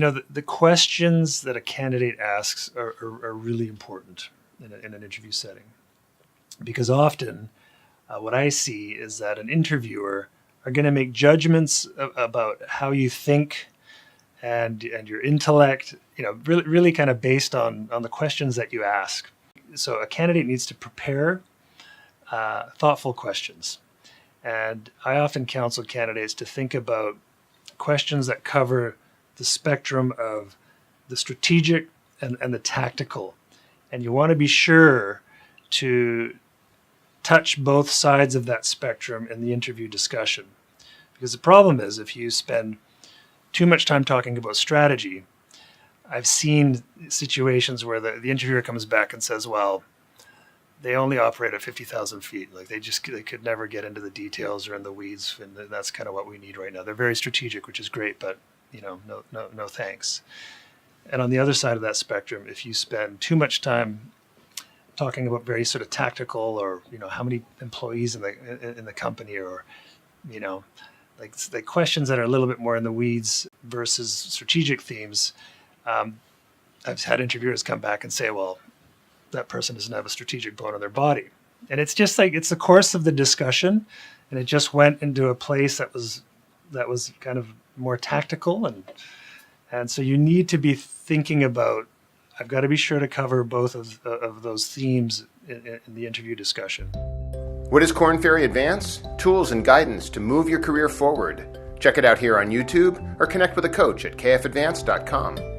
The questions that a candidate asks are really important in an interview setting, because often what I see is that an interviewer are going to make judgments about how you think and your intellect, really kind of based on the questions that you ask. So a candidate needs to prepare thoughtful questions. And I often counsel candidates to think about questions that cover the spectrum of the strategic and the tactical. And you want to be sure to touch both sides of that spectrum in the interview discussion. Because the problem is, if you spend too much time talking about strategy, I've seen situations where the interviewer comes back and says, well, they only operate at 50,000 feet. Like they could never get into the details or in the weeds. And that's kind of what we need right now. They're very strategic, which is great, but no thanks. And on the other side of that spectrum, if you spend too much time talking about very sort of tactical, or how many employees in the company, or like questions that are a little bit more in the weeds versus strategic themes, I've had interviewers come back and say, well, that person doesn't have a strategic bone in their body. And it's just like, it's the course of the discussion, and it just went into a place that was kind of more tactical. And so you need to be thinking about, I've got to be sure to cover both of those themes in the interview discussion. What is Korn Ferry Advance? Tools and guidance to move your career forward. Check it out here on YouTube or connect with a coach at kfadvance.com.